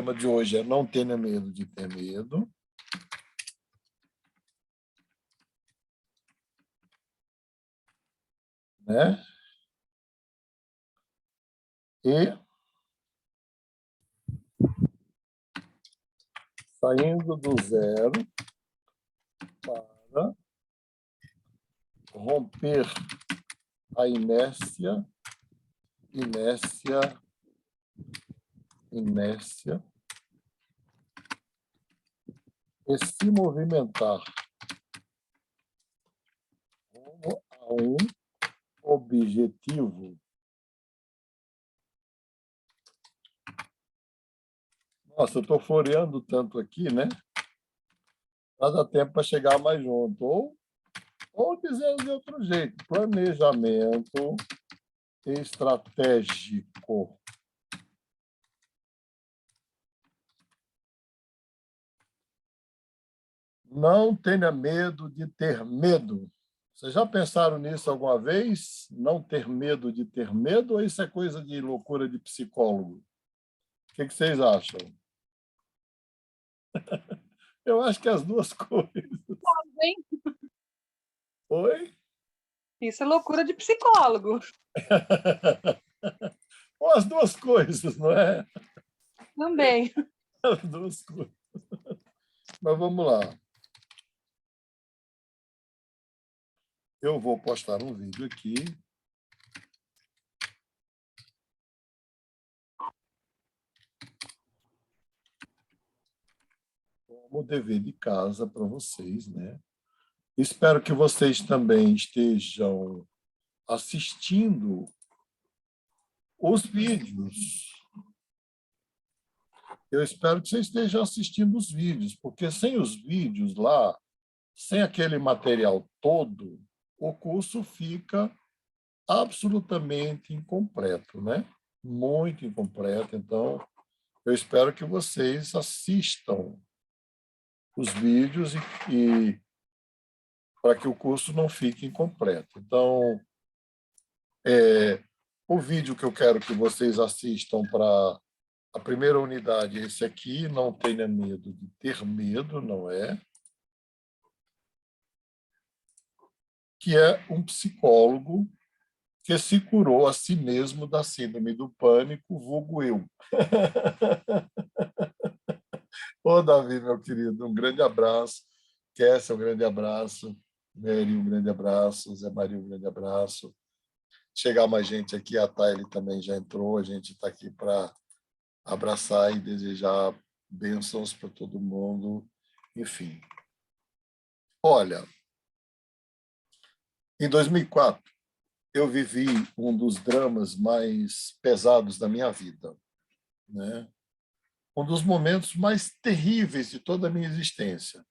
O tema de hoje é não tenha medo de ter medo. Né? E saindo do zero para romper a inércia, e se movimentar rumo a um objetivo. Nossa, eu estou floreando tanto aqui, né? Não dá tempo para chegar mais junto. Ou dizendo de outro jeito, planejamento estratégico. Não tenha medo de ter medo. Vocês já pensaram nisso alguma vez? Não ter medo de ter medo, ou isso é coisa de loucura de psicólogo? O que vocês acham? Eu acho que as duas coisas. Oi? Isso é loucura de psicólogo. Ou as duas coisas, não é? Também. As duas coisas. Mas vamos lá. Eu vou postar um vídeo aqui. Como dever de casa para vocês, né? Espero que vocês também estejam assistindo os vídeos. Eu espero que vocês estejam assistindo os vídeos, porque sem os vídeos lá, sem aquele material todo, o curso fica absolutamente incompleto, né? Muito incompleto. Então, eu espero que vocês assistam os vídeos e para que o curso não fique incompleto. Então, o vídeo que eu quero que vocês assistam para a primeira unidade é esse aqui, não tenha medo de ter medo, não é? Que é um psicólogo que se curou a si mesmo da síndrome do pânico, vulgo eu. Ô, Davi, meu querido, um grande abraço. Kessia, um grande abraço. Mary, um grande abraço. Zé Maria, um grande abraço. Chegar mais gente aqui, a Thaile também já entrou, a gente está aqui para abraçar e desejar bênçãos para todo mundo. Enfim. Olha, em 2004, eu vivi um dos dramas mais pesados da minha vida, né? Um dos momentos mais terríveis de toda a minha existência.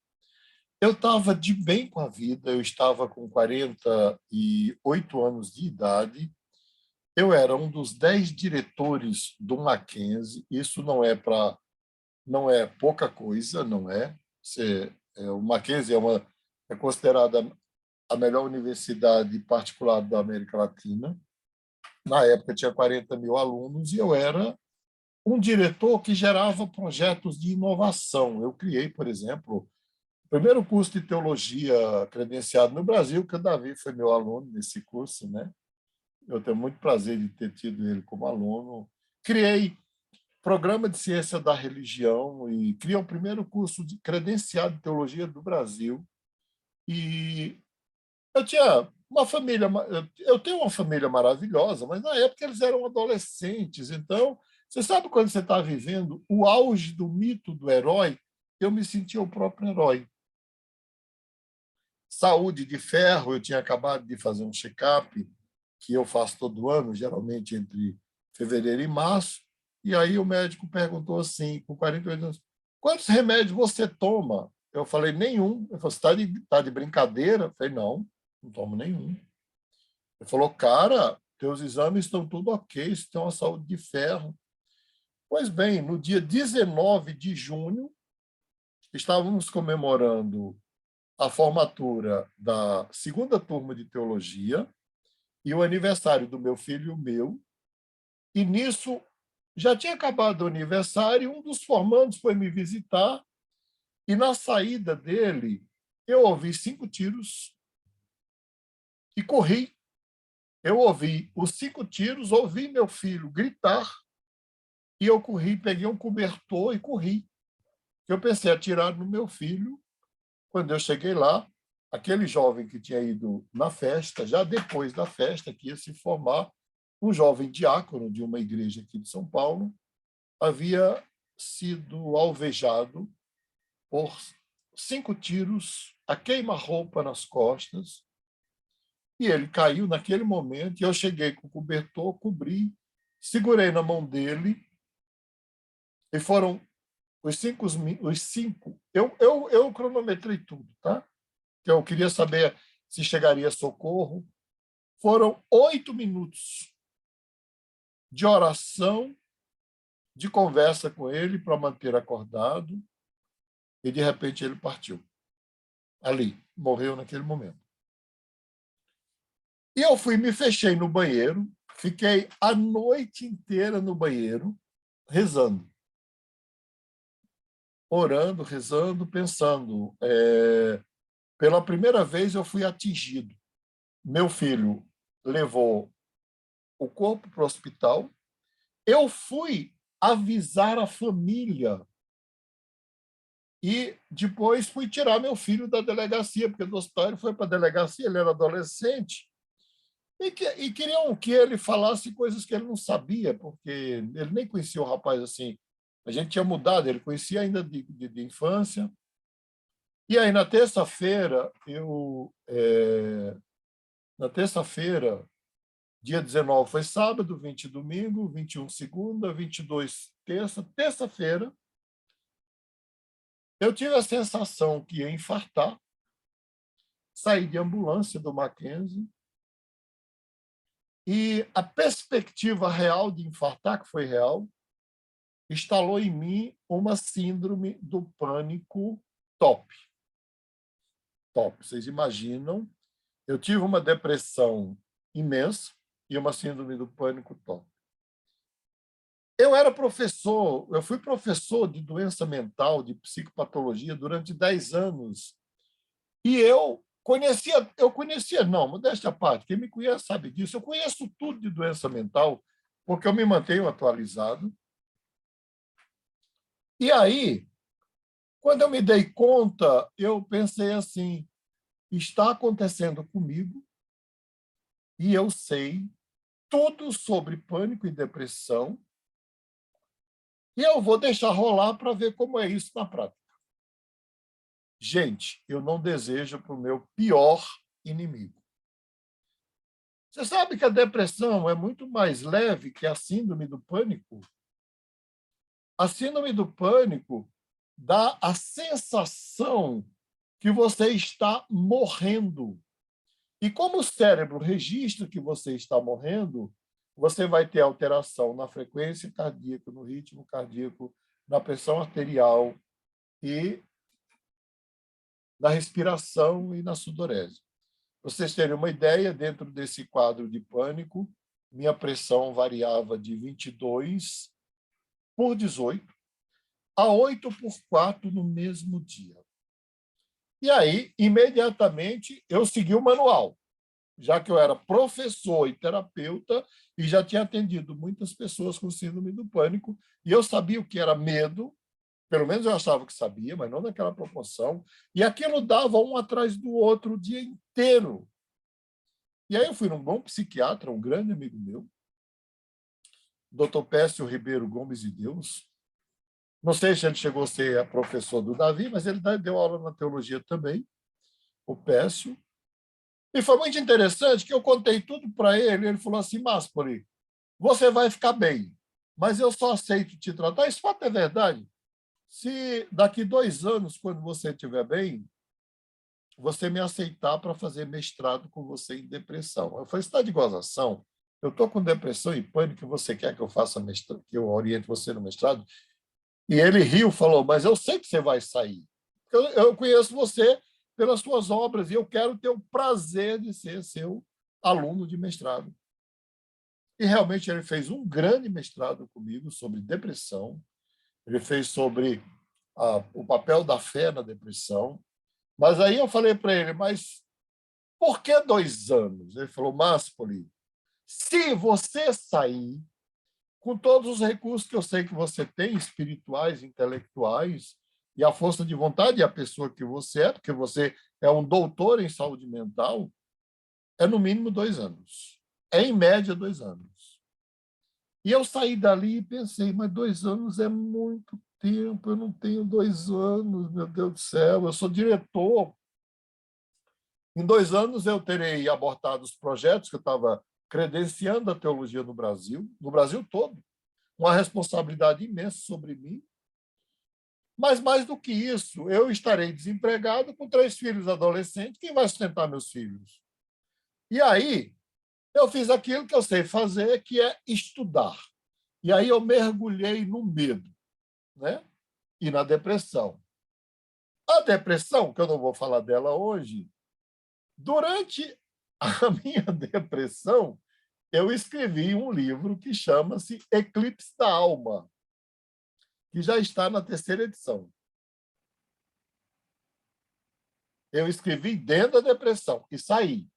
Eu estava de bem com a vida, eu estava com 48 anos de idade, eu era um dos 10 diretores do Mackenzie, isso não é pouca coisa, não é? O Mackenzie é considerada a melhor universidade particular da América Latina. Na época tinha 40 mil alunos e eu era um diretor que gerava projetos de inovação. Eu criei, por exemplo, o primeiro curso de teologia credenciado no Brasil, que o Davi foi meu aluno nesse curso, né? Eu tenho muito prazer de ter tido ele como aluno. Criei programa de ciência da religião e criei o primeiro curso de credenciado de teologia do Brasil. E eu tinha uma família, eu tenho uma família maravilhosa, mas na época eles eram adolescentes. Então, você sabe quando você está vivendo o auge do mito do herói? Eu me sentia o próprio herói. Saúde de ferro, eu tinha acabado de fazer um check-up que eu faço todo ano, geralmente entre fevereiro e março, e aí o médico perguntou assim, com 48 anos, quantos remédios você toma? Eu falei, nenhum. Ele falou, você está de brincadeira? Eu falei, não tomo nenhum. Ele falou, cara, teus exames estão tudo ok, você tem uma saúde de ferro. Pois bem, no dia 19 de junho, estávamos comemorando a formatura da segunda turma de teologia e o aniversário do meu filho e o meu, e nisso Já tinha acabado o aniversário, um dos formandos foi me visitar, e na saída dele, eu ouvi 5 tiros e corri. Eu ouvi os 5 tiros, ouvi meu filho gritar, e eu corri, peguei um cobertor e corri. Eu pensei em atirar no meu filho. Quando eu cheguei lá, aquele jovem que tinha ido na festa, já depois da festa, que ia se formar, um jovem diácono de uma igreja aqui de São Paulo, havia sido alvejado por 5 tiros, a queima-roupa nas costas, e ele caiu naquele momento, e eu cheguei com o cobertor, cobri, segurei na mão dele, e foram os cinco eu cronometrei tudo, tá? Eu queria saber se chegaria socorro. Foram 8 minutos de oração, de conversa com ele para manter acordado, e de repente ele partiu. Ali, morreu naquele momento. E eu fui, me fechei no banheiro, fiquei a noite inteira no banheiro, rezando. Orando, rezando, pensando. Pela primeira vez eu fui atingido. Meu filho levou o corpo para o hospital. Eu fui avisar a família e depois fui tirar meu filho da delegacia, porque do hospital ele foi para a delegacia, ele era adolescente, e queriam que ele falasse coisas que ele não sabia, porque ele nem conhecia o rapaz assim. A gente tinha mudado, ele conhecia ainda de infância. E aí, na terça-feira, dia 19 foi sábado, 20 domingo, 21 segunda, 22 terça. Terça-feira, eu tive a sensação que ia infartar, saí de ambulância do Mackenzie, e a perspectiva real de infartar, que foi real, instalou em mim uma síndrome do pânico top. Top. Vocês imaginam? Eu tive uma depressão imensa e uma síndrome do pânico top. Eu fui professor de doença mental, de psicopatologia durante 10 anos. E não, modéstia à parte, quem me conhece sabe disso, eu conheço tudo de doença mental, porque eu me mantenho atualizado. E aí, quando eu me dei conta, eu pensei assim, está acontecendo comigo e eu sei tudo sobre pânico e depressão, e eu vou deixar rolar para ver como é isso na prática. Gente, eu não desejo para o meu pior inimigo. Você sabe que a depressão é muito mais leve que a síndrome do pânico? A síndrome do pânico dá a sensação que você está morrendo. E como o cérebro registra que você está morrendo, você vai ter alteração na frequência cardíaca, no ritmo cardíaco, na pressão arterial e na respiração e na sudorese. Para vocês terem uma ideia, dentro desse quadro de pânico, minha pressão variava de 22/18 a 8/4 no mesmo dia. E aí, imediatamente, eu segui o manual, já que eu era professor e terapeuta e já tinha atendido muitas pessoas com síndrome do pânico, e eu sabia o que era medo, pelo menos eu achava que sabia, mas não naquela proporção, e aquilo dava um atrás do outro o dia inteiro. E aí eu fui num bom psiquiatra, um grande amigo meu, Dr. Pécio Ribeiro Gomes de Deus. Não sei se ele chegou a ser professor do Davi, mas ele deu aula na teologia também, o Pécio. E foi muito interessante que eu contei tudo para ele, ele falou assim, Maspoli, você vai ficar bem, mas eu só aceito te tratar. Isso fato é verdade. Se daqui 2 anos, quando você estiver bem, você me aceitar para fazer mestrado com você em depressão. Eu falei, você está de gozação? Eu estou com depressão e pânico, você quer que eu faça mestrado, que eu oriente você no mestrado? E ele riu, falou, mas eu sei que você vai sair. Eu conheço você pelas suas obras e eu quero ter o prazer de ser seu aluno de mestrado. E realmente ele fez um grande mestrado comigo sobre depressão. Ele fez sobre o papel da fé na depressão. Mas aí eu falei para ele, mas por que 2 anos? Ele falou, Máspoli, se você sair com todos os recursos que eu sei que você tem, espirituais, intelectuais, e a força de vontade e a pessoa que você é, porque você é um doutor em saúde mental, é no mínimo 2 anos. É em média 2 anos. E eu saí dali e pensei, mas 2 anos é muito tempo, eu não tenho 2 anos, meu Deus do céu, eu sou diretor. Em 2 anos eu terei abortado os projetos que eu estava credenciando a teologia no Brasil todo, uma responsabilidade imensa sobre mim. Mas, mais do que isso, eu estarei desempregado com 3 filhos adolescentes. Quem vai sustentar meus filhos? E aí, eu fiz aquilo que eu sei fazer, que é estudar. E aí eu mergulhei no medo, né? E na depressão. A depressão, que eu não vou falar dela hoje, durante a minha depressão, eu escrevi um livro que chama-se Eclipse da Alma, que já está na 3ª edição. Eu escrevi dentro da depressão e saí.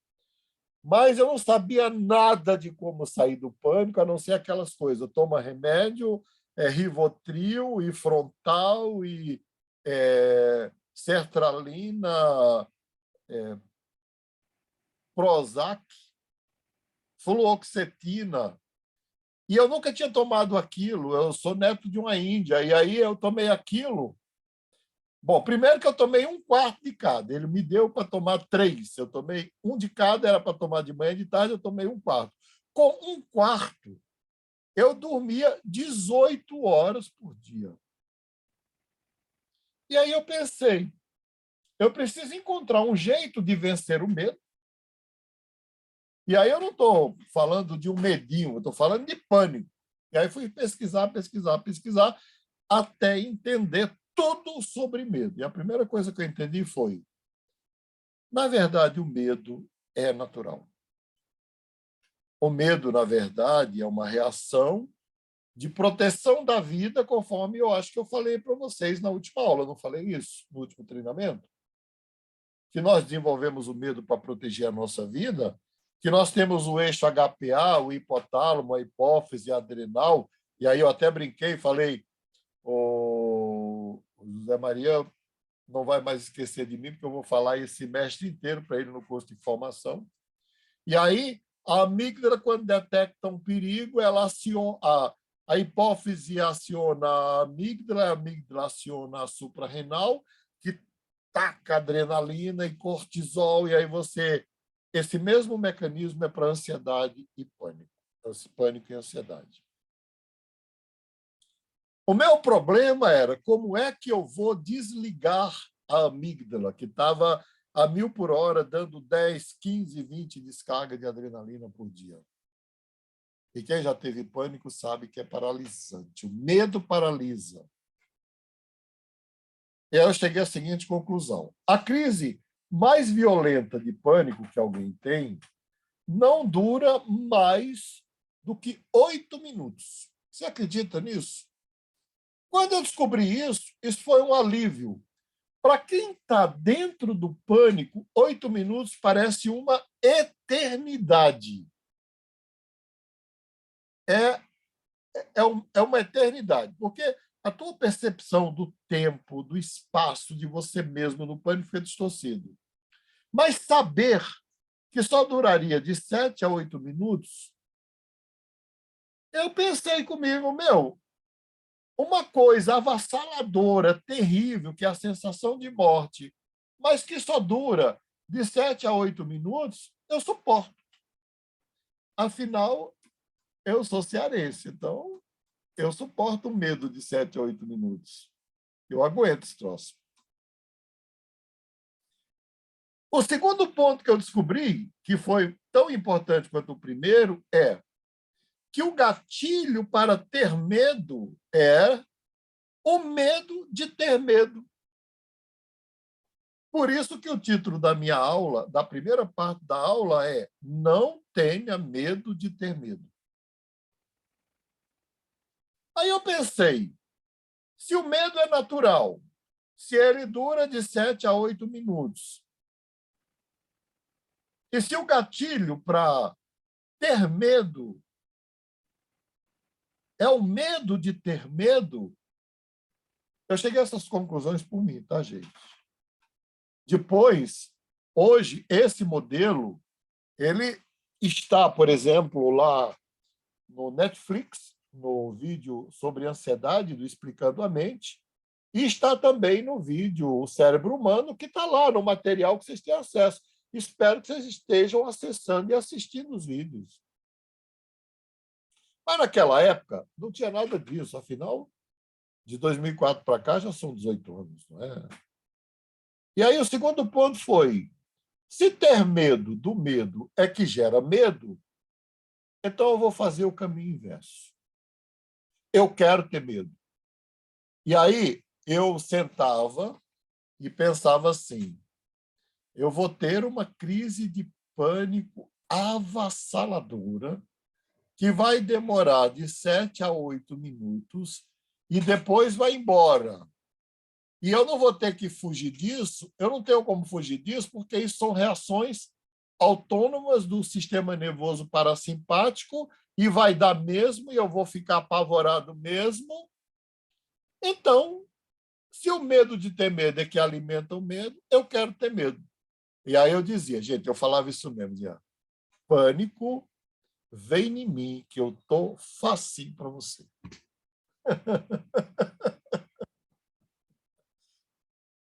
Mas eu não sabia nada de como sair do pânico, a não ser aquelas coisas. Toma remédio, Rivotril e Frontal e sertralina, Prozac, fluoxetina. E eu nunca tinha tomado aquilo. Eu sou neto de uma índia. E aí eu tomei aquilo. Bom, primeiro que eu tomei 1/4 de cada. Ele me deu para tomar 3. Eu tomei 1 de cada, era para tomar de manhã e de tarde, eu tomei 1/4. Com 1/4, eu dormia 18 horas por dia. E aí eu pensei, eu preciso encontrar um jeito de vencer o medo. E aí eu não estou falando de um medinho, eu estou falando de pânico. E aí fui pesquisar, até entender tudo sobre medo. E a primeira coisa que eu entendi foi, na verdade, o medo é natural. O medo, na verdade, é uma reação de proteção da vida, conforme eu acho que eu falei para vocês na última aula. Eu não falei isso no último treinamento? Que nós desenvolvemos o medo para proteger a nossa vida, que nós temos o eixo HPA, o hipotálamo, a hipófise, a adrenal, e aí eu até brinquei e falei, o José Maria não vai mais esquecer de mim, porque eu vou falar esse semestre inteiro para ele no curso de formação. E aí, a amígdala, quando detecta um perigo, ela aciona, a hipófise aciona a amígdala aciona a suprarrenal, que taca adrenalina e cortisol, e aí você... Esse mesmo mecanismo é para ansiedade e pânico. Pânico e ansiedade. O meu problema era como é que eu vou desligar a amígdala, que estava a 1000 por hora, dando 10, 15, 20 descargas de adrenalina por dia. E quem já teve pânico sabe que é paralisante. O medo paralisa. E aí eu cheguei à seguinte conclusão. A crise mais violenta de pânico que alguém tem não dura mais do que 8 minutos. Você acredita nisso? Quando eu descobri isso foi um alívio. Para quem está dentro do pânico, 8 minutos parece uma eternidade. É uma eternidade, porque a tua percepção do tempo, do espaço, de você mesmo no pânico fica distorcido. Mas saber que só duraria de 7 a 8 minutos, eu pensei comigo, uma coisa avassaladora, terrível, que é a sensação de morte, mas que só dura de 7 a 8 minutos, eu suporto. Afinal, eu sou cearense, então eu suporto o medo de 7 a 8 minutos. Eu aguento esse troço. O segundo ponto que eu descobri, que foi tão importante quanto o primeiro, é que o gatilho para ter medo é o medo de ter medo. Por isso que o título da minha aula, da primeira parte da aula, é Não tenha medo de ter medo. Aí eu pensei, se o medo é natural, se ele dura de 7 a 8 minutos, e se o gatilho para ter medo é o medo de ter medo, eu cheguei a essas conclusões por mim, tá, gente? Depois, hoje, esse modelo, ele está, por exemplo, lá no Netflix, no vídeo sobre ansiedade do Explicando a Mente, e está também no vídeo O Cérebro Humano, que está lá no material que vocês têm acesso. Espero que vocês estejam acessando e assistindo os vídeos. Mas naquela época não tinha nada disso, afinal, de 2004 para cá já são 18 anos, não é? E aí o segundo ponto foi, se ter medo do medo é que gera medo, então eu vou fazer o caminho inverso. Eu quero ter medo. E aí eu sentava e pensava assim, eu vou ter uma crise de pânico avassaladora que vai demorar de 7 a 8 minutos e depois vai embora. E eu não vou ter que fugir disso, eu não tenho como fugir disso, porque isso são reações autônomas do sistema nervoso parasimpático e vai dar mesmo, e eu vou ficar apavorado mesmo. Então, se o medo de ter medo é que alimenta o medo, eu quero ter medo. E aí eu dizia, gente, eu falava isso mesmo, dizia, pânico, vem em mim, que eu tô facinho para você.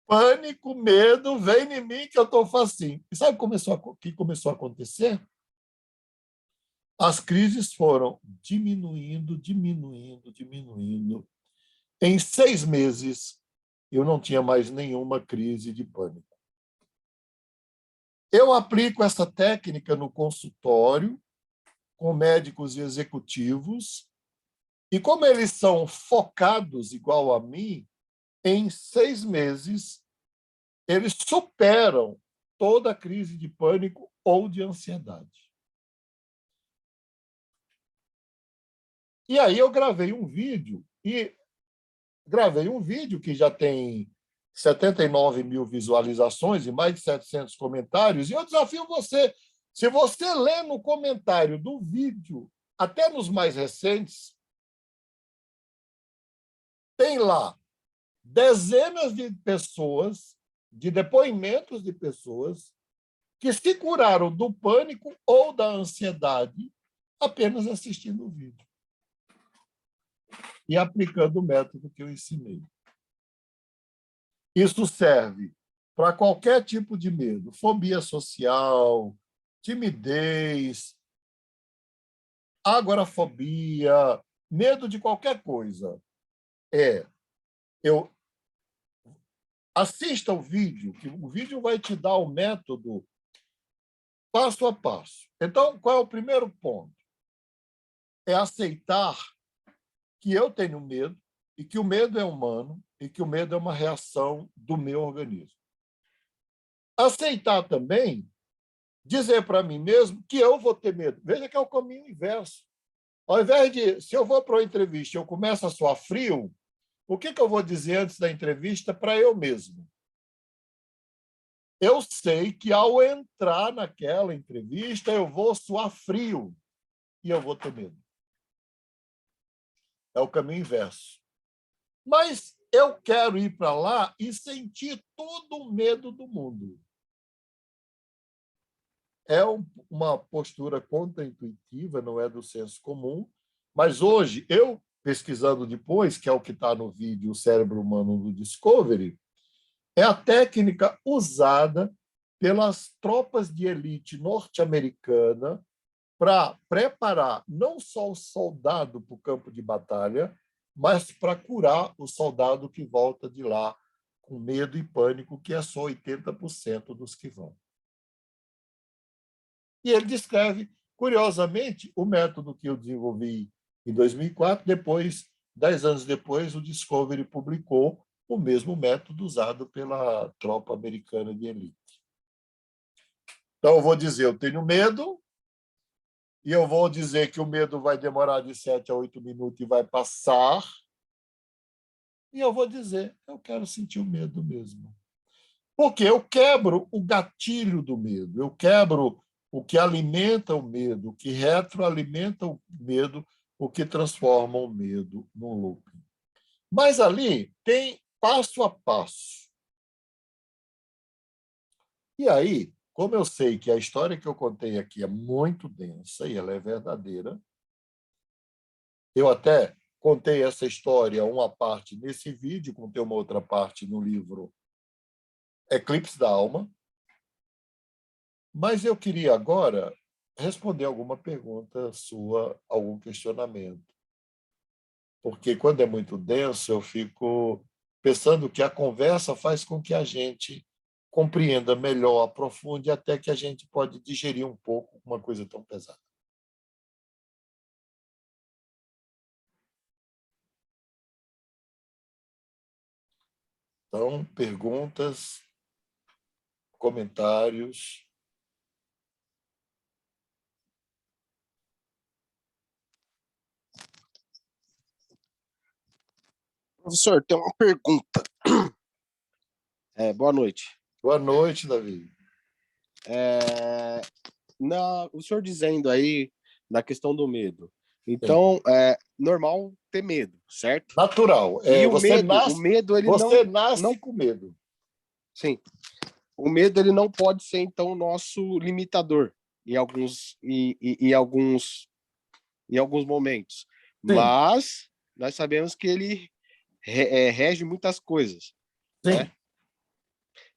Pânico, medo, vem em mim, que eu tô facinho. E sabe o que começou a acontecer? As crises foram diminuindo, diminuindo, diminuindo. Em 6 meses, eu não tinha mais nenhuma crise de pânico. Eu aplico essa técnica no consultório, com médicos e executivos, e como eles são focados igual a mim, em 6 meses, eles superam toda a crise de pânico ou de ansiedade. E aí eu gravei um vídeo que já tem 79 mil visualizações e mais de 700 comentários, e eu desafio você, se você ler no comentário do vídeo, até nos mais recentes, tem lá dezenas de pessoas, de depoimentos de pessoas, que se curaram do pânico ou da ansiedade apenas assistindo o vídeo e aplicando o método que eu ensinei. Isso serve para qualquer tipo de medo, fobia social, timidez, agorafobia, medo de qualquer coisa. Eu assista o vídeo, que o vídeo vai te dar o método passo a passo. Então, qual é o primeiro ponto? É aceitar que eu tenho medo e que o medo é humano e que o medo é uma reação do meu organismo. Aceitar também, dizer para mim mesmo que eu vou ter medo. Veja que é o caminho inverso. Ao invés de, se eu vou para uma entrevista e eu começo a suar frio, o que eu vou dizer antes da entrevista para eu mesmo? Eu sei que ao entrar naquela entrevista eu vou suar frio e eu vou ter medo. É o caminho inverso. Mas eu quero ir para lá e sentir todo o medo do mundo. É uma postura contraintuitiva, não é do senso comum, mas hoje, eu pesquisando depois, que é o que está no vídeo O Cérebro Humano do Discovery, é a técnica usada pelas tropas de elite norte-americana para preparar não só o soldado para o campo de batalha, mas para curar o soldado que volta de lá com medo e pânico, que é só 80% dos que vão. E ele descreve, curiosamente, o método que eu desenvolvi em 2004, depois, 10 anos depois, o Discovery publicou o mesmo método usado pela tropa americana de elite. Então, eu vou dizer, eu tenho medo, e eu vou dizer que o medo vai demorar de 7 a 8 minutos e vai passar, e eu vou dizer, eu quero sentir o medo mesmo. Porque eu quebro o gatilho do medo, eu quebro o que alimenta o medo, o que retroalimenta o medo, o que transforma o medo num looping. Mas ali tem passo a passo. E aí, como eu sei que a história que eu contei aqui é muito densa e ela é verdadeira, eu até contei essa história, uma parte nesse vídeo, contei uma outra parte no livro Eclipse da Alma, mas eu queria agora responder alguma pergunta sua, algum questionamento. Porque quando é muito denso, eu fico pensando que a conversa faz com que a gente compreenda melhor, aprofunde, até que a gente pode digerir um pouco uma coisa tão pesada. Então, perguntas, comentários. Professor, tem uma pergunta. Boa noite. Boa noite, Davi. O senhor dizendo aí da questão do medo. Então, é normal ter medo, certo? Natural. E o Você medo, ele você não, com medo. sim. O medo, ele não pode ser, então, o nosso limitador em alguns momentos. Sim, Mas nós sabemos que ele rege muitas coisas, sim. né?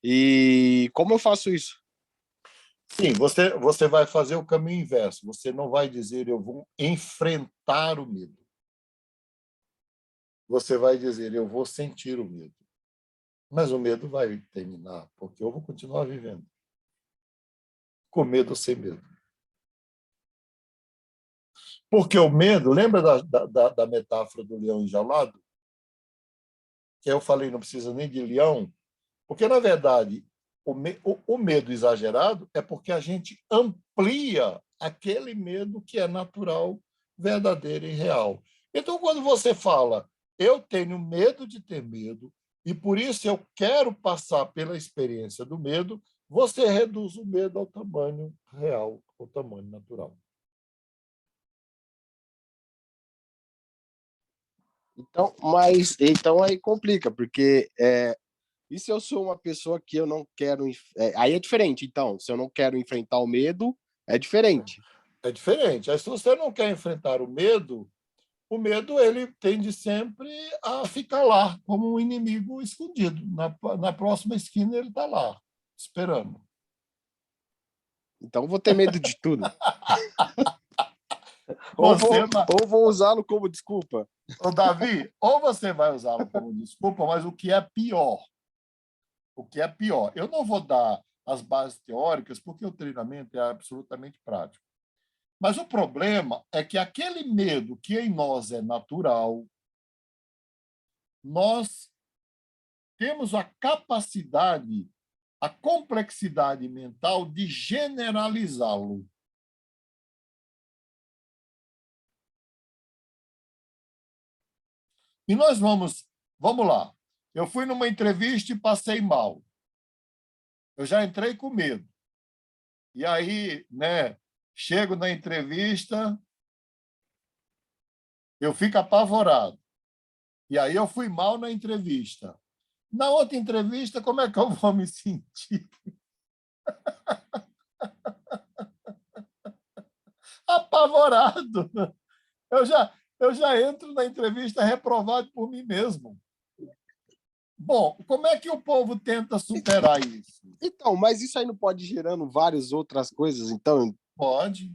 E como eu faço isso? Sim, você vai fazer o caminho inverso. Você não vai dizer eu vou enfrentar o medo. Você vai dizer eu vou sentir o medo. Mas o medo vai terminar, porque eu vou continuar vivendo. Com medo ou sem medo. Porque o medo, lembra da metáfora do leão enjaulado? Que eu falei, não precisa nem de leão, porque, na verdade, o medo exagerado é porque a gente amplia aquele medo que é natural, verdadeiro e real. Então, quando você fala, eu tenho medo de ter medo, e por isso eu quero passar pela experiência do medo, você reduz o medo ao tamanho real, ao tamanho natural. Então aí complica, porque e se eu sou uma pessoa que eu não quero. Aí é diferente, então. Se eu não quero enfrentar o medo, é diferente. É diferente. Aí, se você não quer enfrentar o medo ele tende sempre a ficar lá, como um inimigo escondido. Na próxima esquina ele está lá, esperando. Então eu vou ter medo de tudo. Ou Você, vou, ou vou usá-lo como desculpa. ô Davi, ou você vai usá-lo como desculpa, mas o que é pior, eu não vou dar as bases teóricas, porque o treinamento é absolutamente prático. Mas o problema é que aquele medo que em nós é natural, nós temos a capacidade, a complexidade mental de generalizá-lo. E nós vamos lá. Eu fui numa entrevista e passei mal. Eu já entrei com medo. E aí, né, chego na entrevista, eu fico apavorado. E aí eu fui mal na entrevista. Na outra entrevista, como é que eu vou me sentir? Apavorado. Eu já entro na entrevista reprovado por mim mesmo. Bom, como é que o povo tenta superar isso? Então, mas isso aí não pode ir gerando várias outras coisas, então. Pode.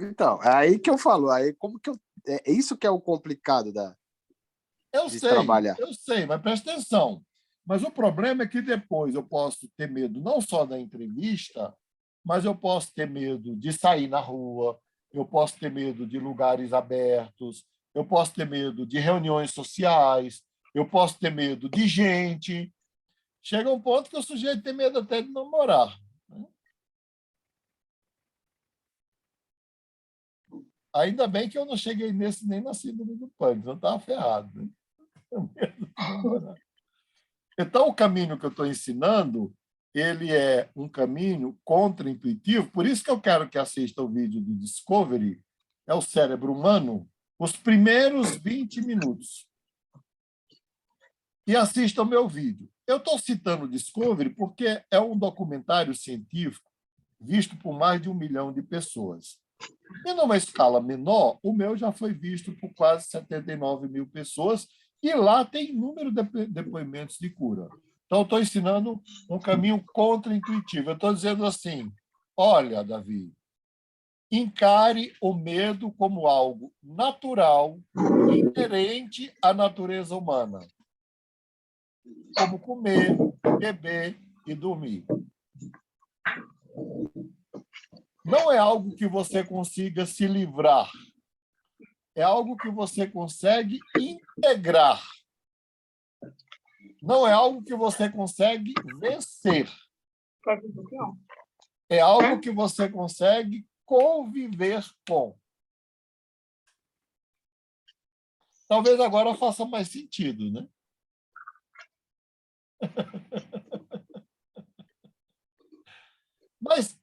Então, é aí que eu falo, aí como que eu. É isso que é o complicado de trabalhar. Eu sei, mas presta atenção. Mas o problema é que depois eu posso ter medo não só da entrevista, mas eu posso ter medo de sair na rua, eu posso ter medo de lugares abertos, eu posso ter medo de reuniões sociais, eu posso ter medo de gente. Chega um ponto que o sujeito tem medo até de namorar. Ainda bem que eu não cheguei nesse nem na síndrome do pânico, eu estava ferrado. Né? Então, o caminho que eu estou ensinando, ele é um caminho contra-intuitivo, por isso que eu quero que assista o vídeo do Discovery, é o cérebro humano, os primeiros 20 minutos. E assista o meu vídeo. Eu estou citando o Discovery porque é um documentário científico visto por mais de 1 milhão de pessoas. E numa escala menor, o meu já foi visto por quase 79 mil pessoas, e lá tem inúmeros depoimentos de cura. Então, estou ensinando um caminho contra-intuitivo. Eu estou dizendo assim, olha, Davi, encare o medo como algo natural, inerente à natureza humana, como comer, beber e dormir. Não é algo que você consiga se livrar, é algo que você consegue integrar. Não é algo que você consegue vencer. É algo que você consegue conviver com. Talvez agora faça mais sentido, né? Mas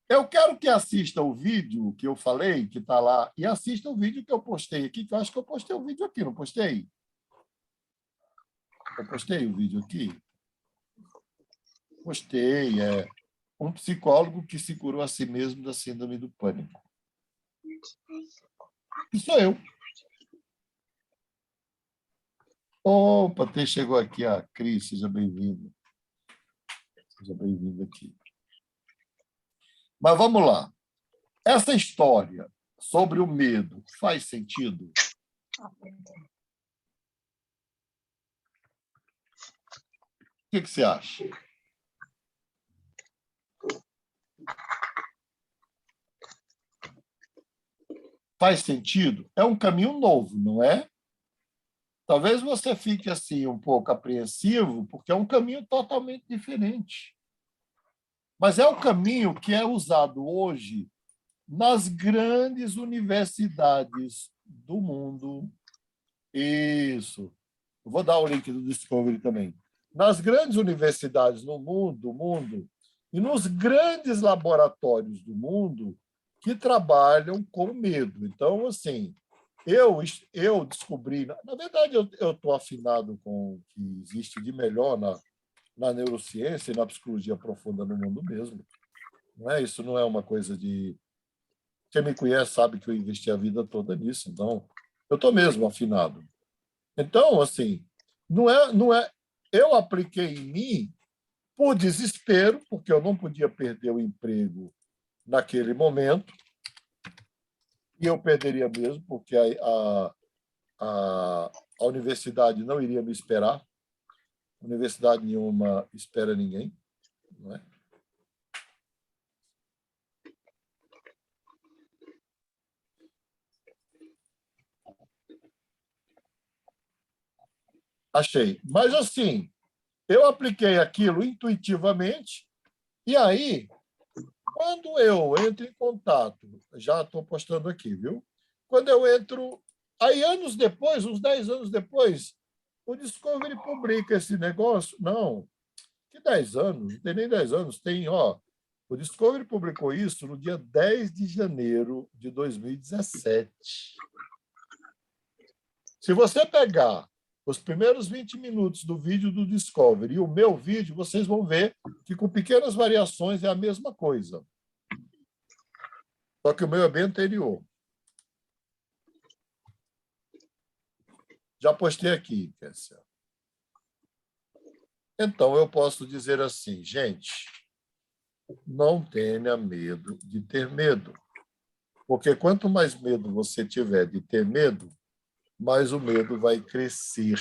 eu quero que assista o vídeo que eu falei, que está lá, e assista o vídeo que eu postei aqui, que eu acho que eu postei o vídeo aqui, não postei? Eu postei o vídeo aqui? Postei, é um psicólogo que se curou a si mesmo da síndrome do pânico. E sou eu. Opa, até chegou aqui a Cris, seja bem-vindo. Seja bem-vindo aqui. Mas vamos lá. Essa história sobre o medo faz sentido? O que você acha? Faz sentido? É um caminho novo, não é? Talvez você fique assim um pouco apreensivo, porque é um caminho totalmente diferente. Mas é o caminho que é usado hoje nas grandes universidades do mundo. Isso. Eu vou dar o link do Discovery também. Nas grandes universidades no mundo e nos grandes laboratórios do mundo que trabalham com medo. Então, assim, eu descobri... Na verdade, eu estou afinado com o que existe de melhor na neurociência e na psicologia profunda no mundo mesmo. Não é? Isso não é uma coisa de... Quem me conhece sabe que eu investi a vida toda nisso. Então, eu estou mesmo afinado. Então, assim, não é. Eu apliquei em mim por desespero, porque eu não podia perder o emprego naquele momento, e eu perderia mesmo, porque a universidade não iria me esperar. Universidade nenhuma espera ninguém, não é? Achei. Mas, assim, eu apliquei aquilo intuitivamente, e aí, quando eu entro em contato, já estou postando aqui, viu? Quando eu entro, aí anos depois, uns 10 anos depois, o Discovery publica esse negócio. Não, que 10 anos? Não tem nem 10 anos, tem, ó. O Discovery publicou isso no dia 10 de janeiro de 2017. Se você pegar os primeiros 20 minutos do vídeo do Discovery e o meu vídeo, vocês vão ver que, com pequenas variações, é a mesma coisa. Só que o meu é bem anterior. Já postei aqui, Késsia. Então, eu posso dizer assim, gente, não tenha medo de ter medo. Porque quanto mais medo você tiver de ter medo, mais o medo vai crescer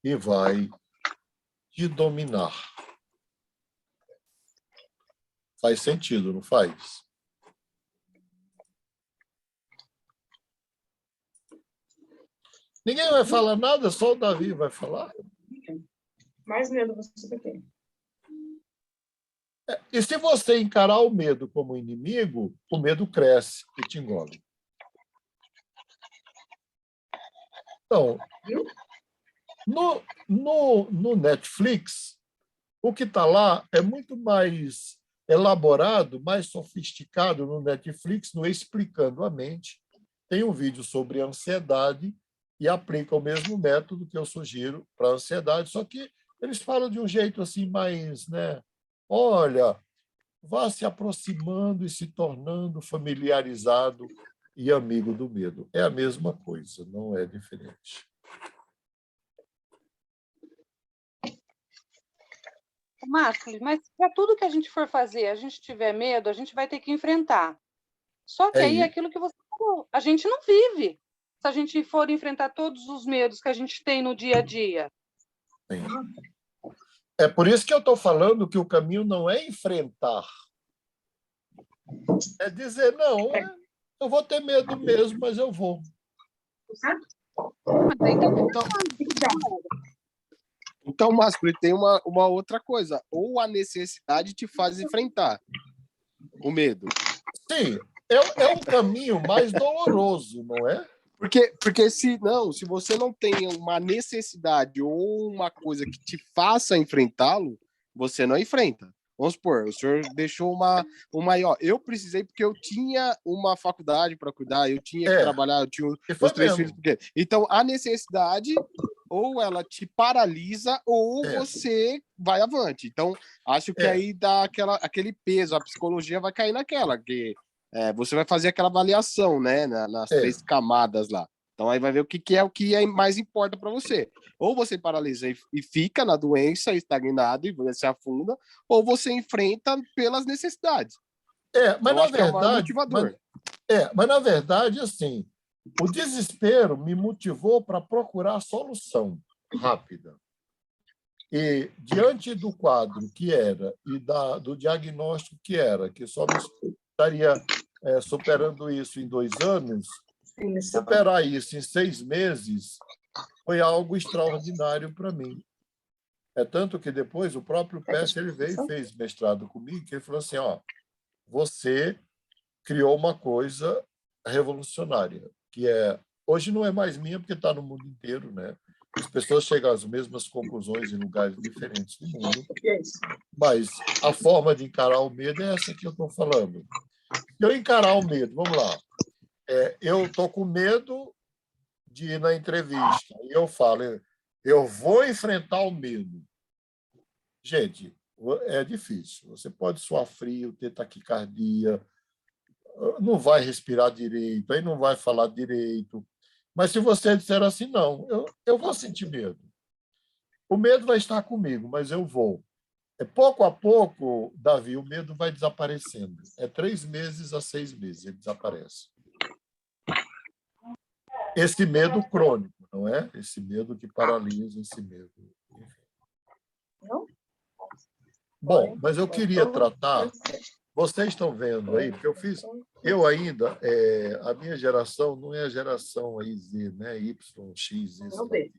e vai te dominar. Faz sentido, não faz? Ninguém vai falar nada, só o Davi vai falar. Mais medo você vai ter. E se você encarar o medo como inimigo, o medo cresce e te engole. Então, no Netflix, o que está lá é muito mais elaborado, mais sofisticado no Netflix, no Explicando a Mente. Tem um vídeo sobre ansiedade e aplica o mesmo método que eu sugiro para a ansiedade, só que eles falam de um jeito assim mais, né? Olha, vá se aproximando e se tornando familiarizado e amigo do medo. É a mesma coisa, não é diferente. Márcio, mas para tudo que a gente for fazer, a gente tiver medo, a gente vai ter que enfrentar. Só que aí é aquilo que você falou, a gente não vive se a gente for enfrentar todos os medos que a gente tem no dia a dia. Sim. É por isso que eu estou falando que o caminho não é enfrentar. É dizer, não, eu vou ter medo mesmo, mas eu vou. Então, Márcio, tem uma outra coisa. Ou a necessidade te faz enfrentar o medo. Sim, é um caminho mais doloroso, não é? Porque se você não tem uma necessidade ou uma coisa que te faça enfrentá-lo, você não enfrenta. Vamos supor, o senhor deixou uma ó, eu precisei porque eu tinha uma faculdade para cuidar, eu tinha que trabalhar, eu tinha os 3 filhos. Então, a necessidade ou ela te paralisa ou você vai avante. Então, acho que aí dá aquele peso, a psicologia vai cair naquela, que você vai fazer aquela avaliação, né, nas 3 camadas lá. Então aí vai ver o que mais importa para você. Ou você paralisa e fica na doença, estagnado, e você afunda, ou você enfrenta pelas necessidades. Mas eu acho que é o maior motivador. Mas na verdade, assim, o desespero me motivou para procurar solução rápida. E diante do quadro que era e do diagnóstico que só me estaria superando isso em 2 anos, superar isso em 6 meses foi algo extraordinário para mim. É tanto que depois o próprio Pérez ele veio e fez mestrado comigo, que ele falou assim, você criou uma coisa revolucionária, que hoje não é mais minha porque está no mundo inteiro, né? As pessoas chegam às mesmas conclusões em lugares diferentes do mundo, mas a forma de encarar o medo é essa que eu estou falando. Se eu encarar o medo, vamos lá, eu estou com medo de ir na entrevista, e eu falo, eu vou enfrentar o medo. Gente, é difícil. Você pode suar frio, ter taquicardia, não vai respirar direito, aí não vai falar direito. Mas se você disser assim, não, eu vou sentir medo. O medo vai estar comigo, mas eu vou. Pouco a pouco, Davi, o medo vai desaparecendo. 3 meses a 6 meses ele desaparece. Esse medo crônico, não é? Esse medo que paralisa, esse medo. Enfim. Bom, mas eu queria tratar. Vocês estão vendo aí, porque eu ainda, a minha geração não é a geração aí Z, né? Y, X, Y.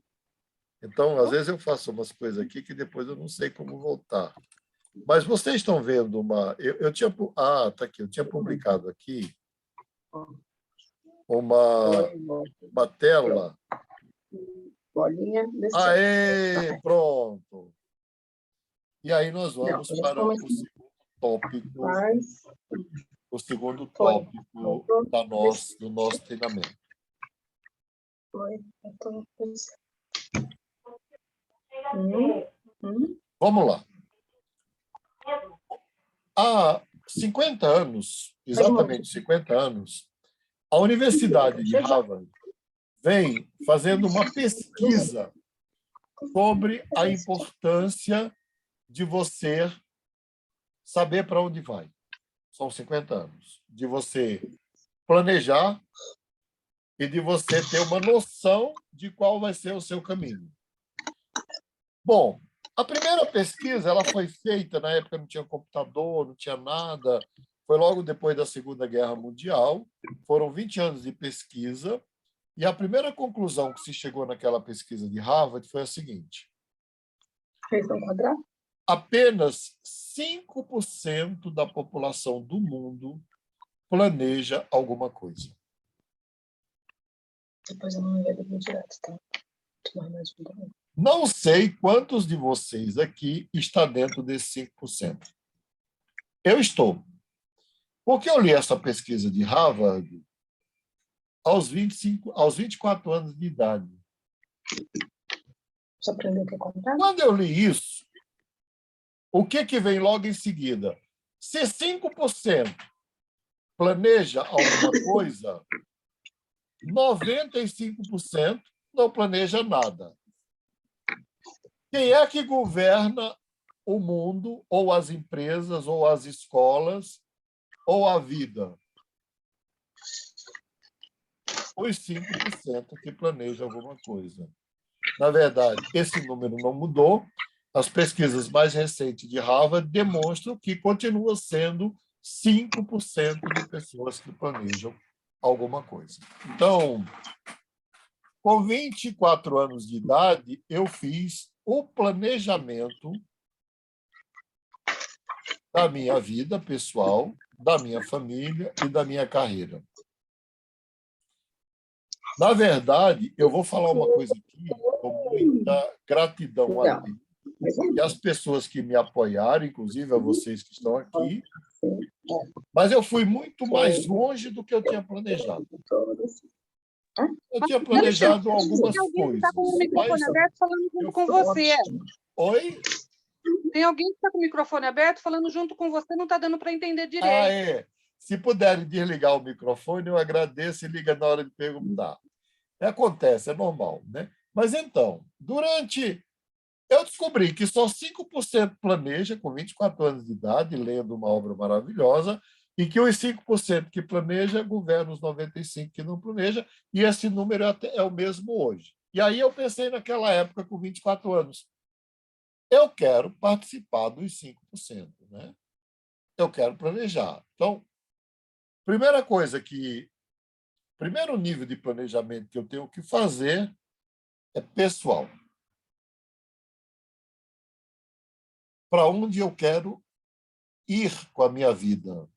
Então, às vezes eu faço umas coisas aqui que depois eu não sei como voltar. Mas vocês estão vendo uma... Eu tinha... tá aqui. Eu tinha publicado aqui uma tela. Bolinha. Aê, pronto. E aí nós vamos para o segundo tópico. O segundo tópico do nosso treinamento. Vamos lá. Há 50 anos, exatamente 50 anos, a Universidade de Harvard vem fazendo uma pesquisa sobre a importância de você saber para onde vai. São 50 anos. De você planejar e de você ter uma noção de qual vai ser o seu caminho. Bom, a primeira pesquisa ela foi feita, na época não tinha computador, não tinha nada, foi logo depois da Segunda Guerra Mundial, foram 20 anos de pesquisa, e a primeira conclusão que se chegou naquela pesquisa de Harvard foi a seguinte. Fez um quadrado? apenas 5% da população do mundo planeja alguma coisa. Depois eu não ia dormir direto, tá? Tomar mais um banho. Não sei quantos de vocês aqui está dentro desses 5%. Eu estou. Porque eu li essa pesquisa de Harvard aos 24 anos de idade. Você aprendeu o que contar? Quando eu li isso, o que vem logo em seguida? Se 5% planeja alguma coisa, 95% não planeja nada. Quem é que governa o mundo, ou as empresas, ou as escolas, ou a vida? Os 5% que planejam alguma coisa. Na verdade, esse número não mudou. As pesquisas mais recentes de Harvard demonstram que continua sendo 5% de pessoas que planejam alguma coisa. Então, com 24 anos de idade, eu fiz o planejamento da minha vida pessoal, da minha família e da minha carreira. Na verdade, eu vou falar uma coisa aqui com muita gratidão a Deus e às pessoas que me apoiaram, inclusive a vocês que estão aqui, mas eu fui muito mais longe do que eu tinha planejado. Eu tinha planejado algumas coisas. Tem alguém que está com o microfone aberto falando junto com você. Oi? Tem alguém que está com o microfone aberto falando junto com você, não está dando para entender direito. Ah, é. Se puderem desligar o microfone, eu agradeço e liga na hora de perguntar. Acontece, é normal, né? Mas então, eu descobri que só 5% planeja, com 24 anos de idade, lendo uma obra maravilhosa, e que os 5% que planeja governam os 95% que não planeja, e esse número é o mesmo hoje. E aí eu pensei naquela época, com 24 anos, eu quero participar dos 5%, né? Eu quero planejar. Então, primeiro nível de planejamento que eu tenho que fazer é pessoal. Para onde eu quero ir com a minha vida?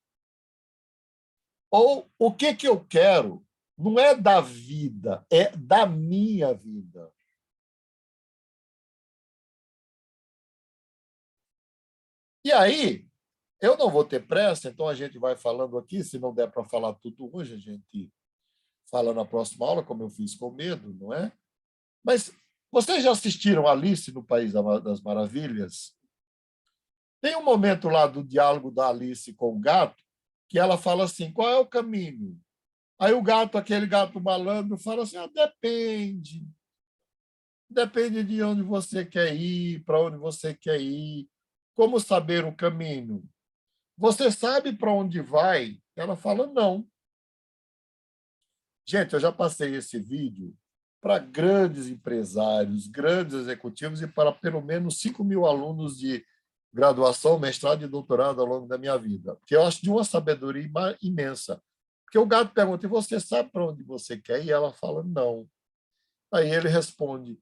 Ou o que eu quero não é da vida, é da minha vida. E aí, eu não vou ter pressa, então a gente vai falando aqui, se não der para falar tudo hoje, a gente fala na próxima aula, como eu fiz com medo, não é? Mas vocês já assistiram Alice no País das Maravilhas? Tem um momento lá do diálogo da Alice com o gato, que ela fala assim, qual é o caminho? Aí o gato, aquele gato malandro, fala assim, depende. Depende de onde você quer ir, para onde você quer ir. Como saber o caminho? Você sabe para onde vai? Ela fala, não. Gente, eu já passei esse vídeo para grandes empresários, grandes executivos e para pelo menos 5.000 alunos de graduação, mestrado e doutorado ao longo da minha vida, porque eu acho de uma sabedoria imensa. Porque o gato pergunta, e você sabe para onde você quer ir? E ela fala, não. Aí ele responde,